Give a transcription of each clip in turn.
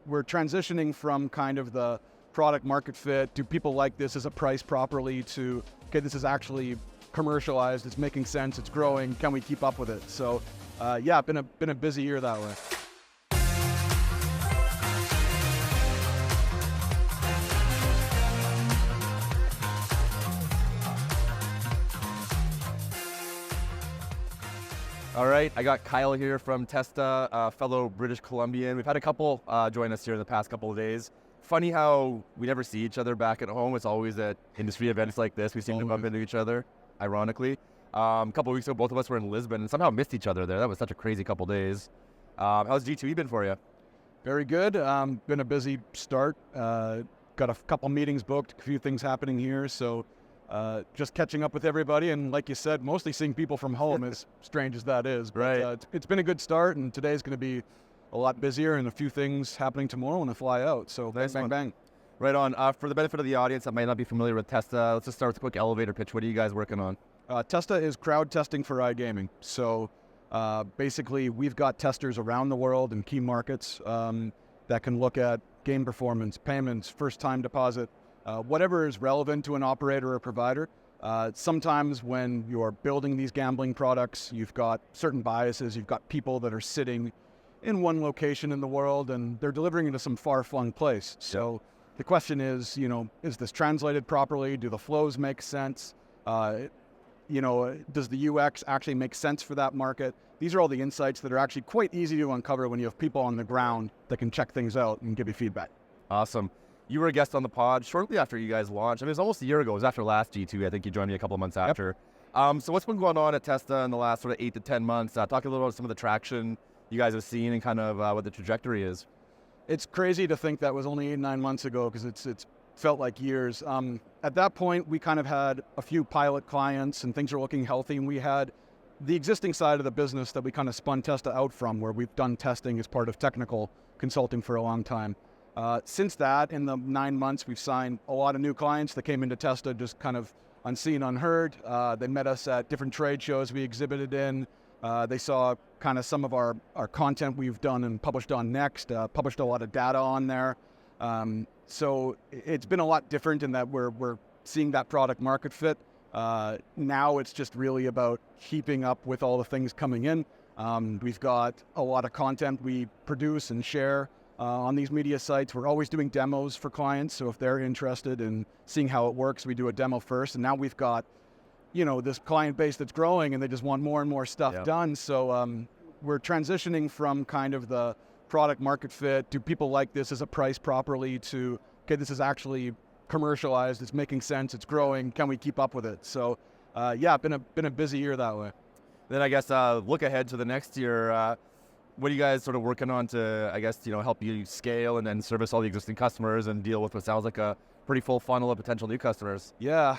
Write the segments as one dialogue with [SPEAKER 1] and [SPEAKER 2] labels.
[SPEAKER 1] we're transitioning from kind of the product market fit, do people like this, is it priced properly, to, okay, this is actually commercialized, it's making sense, it's growing, can we keep up with it? So yeah, been a busy year that way.
[SPEAKER 2] All right, I got Kyle here from Testa, a fellow British Columbian. We've had a couple join us here in the past couple of days. Funny how we never see each other back at home. It's always at industry events like this. We seem to bump into each other, ironically. A couple of weeks ago, both of us were in Lisbon and somehow missed each other there. That was such a crazy couple of days. How's G2E been for you?
[SPEAKER 1] Very good. Been a busy start. Got a couple meetings booked, a few things happening here. So just catching up with everybody, and like you said, mostly seeing people from home, as strange as that is. But,
[SPEAKER 2] right.
[SPEAKER 1] It's been a good start, and today's going to be a lot busier, and a few things happening tomorrow when I fly out. So
[SPEAKER 2] nice
[SPEAKER 1] bang, bang.
[SPEAKER 2] Right on. For the benefit of the audience that might not be familiar with Testa, let's just start with a quick elevator pitch. What are you guys working on?
[SPEAKER 1] Testa is crowd testing for iGaming. So basically, we've got testers around the world in key markets that can look at game performance, payments, first-time deposit, whatever is relevant to an operator or provider. Sometimes when you're building these gambling products, you've got certain biases. You've got people that are sitting in one location in the world, and they're delivering into some far-flung place. So the question is, is this translated properly? Do the flows make sense? Does the UX actually make sense for that market? These are all the insights that are actually quite easy to uncover when you have people on the ground that can check things out and give you feedback.
[SPEAKER 2] Awesome. You were a guest on the pod shortly after you guys launched. I mean, it was almost a year ago. It was after last G2E. I think you joined me a couple of months after. Yep. So what's been going on at Testa in the last sort of 8 to 10 months? Talk a little about some of the traction you guys have seen and kind of what the trajectory is.
[SPEAKER 1] It's crazy to think that was only 8-9 months ago, because it's felt like years. At that point, we kind of had a few pilot clients and things were looking healthy, and we had the existing side of the business that we kind of spun Testa out from, where we've done testing as part of technical consulting for a long time. Since that, in the 9 months, we've signed a lot of new clients that came into Testa just kind of unseen, unheard. They met us at different trade shows we exhibited in. They saw kind of some of our content we've done and published on Next, published a lot of data on there. So it's been a lot different in that we're seeing that product market fit. Now it's just really about keeping up with all the things coming in. We've got a lot of content we produce and share on these media sites. We're always doing demos for clients, so if they're interested in seeing how it works, we do a demo first. And now we've got this client base that's growing, and they just want more and more stuff done. So we're transitioning from kind of the product market fit, do people like this, is it priced properly, to, okay, this is actually commercialized, it's making sense, it's growing, can we keep up with it? So yeah, been a busy year that way.
[SPEAKER 2] Then I guess look ahead to the next year. What are you guys sort of working on to, I guess, help you scale and then service all the existing customers and deal with what sounds like a pretty full funnel of potential new customers?
[SPEAKER 1] Yeah,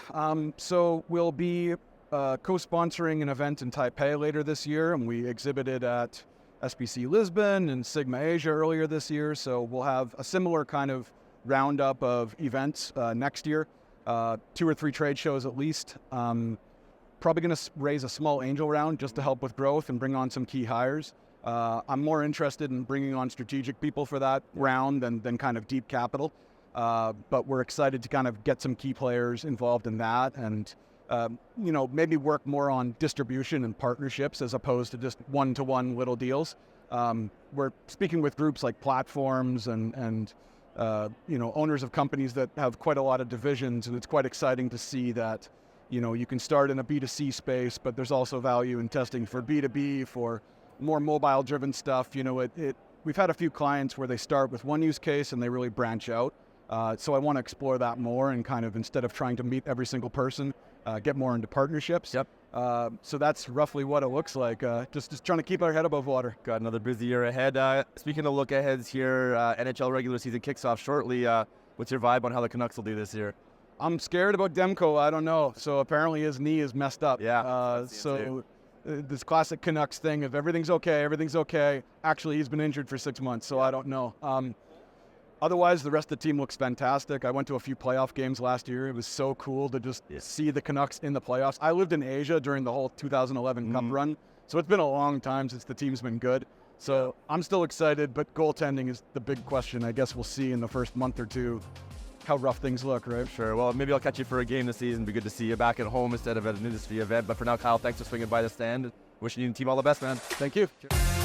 [SPEAKER 1] so we'll be co-sponsoring an event in Taipei later this year, and we exhibited at SBC Lisbon and Sigma Asia earlier this year. So we'll have a similar kind of roundup of events next year, 2 or 3 trade shows at least. Probably going to raise a small angel round just to help with growth and bring on some key hires. I'm more interested in bringing on strategic people for that round than kind of deep capital. But we're excited to kind of get some key players involved in that, and maybe work more on distribution and partnerships as opposed to just one-to-one little deals. We're speaking with groups like platforms and owners of companies that have quite a lot of divisions, and it's quite exciting to see that you can start in a B2C space, but there's also value in testing for B2B, for more mobile-driven stuff. We've had a few clients where they start with one use case and they really branch out. So I want to explore that more, and kind of, instead of trying to meet every single person, get more into partnerships.
[SPEAKER 2] Yep.
[SPEAKER 1] So that's roughly what it looks like. Just trying to keep our head above water.
[SPEAKER 2] Got another busy year ahead. Speaking of look aheads here, NHL regular season kicks off shortly. What's your vibe on how the Canucks will do this year?
[SPEAKER 1] I'm scared about Demko. I don't know. So apparently his knee is messed up.
[SPEAKER 2] Yeah.
[SPEAKER 1] This classic Canucks thing of everything's okay. Actually, he's been injured for 6 months, so I don't know. Otherwise, the rest of the team looks fantastic. I went to a few playoff games last year. It was so cool to just see the Canucks in the playoffs. I lived in Asia during the whole 2011 Cup run, so it's been a long time since the team's been good. So I'm still excited, but goaltending is the big question. I guess we'll see in the first month or two how rough things look, right?
[SPEAKER 2] Sure. Well, maybe I'll catch you for a game this season. Be good to see you back at home instead of at an industry event. But for now, Kyle, thanks for swinging by the stand. Wishing you and the team all the best, man.
[SPEAKER 1] Thank you.
[SPEAKER 2] Cheers.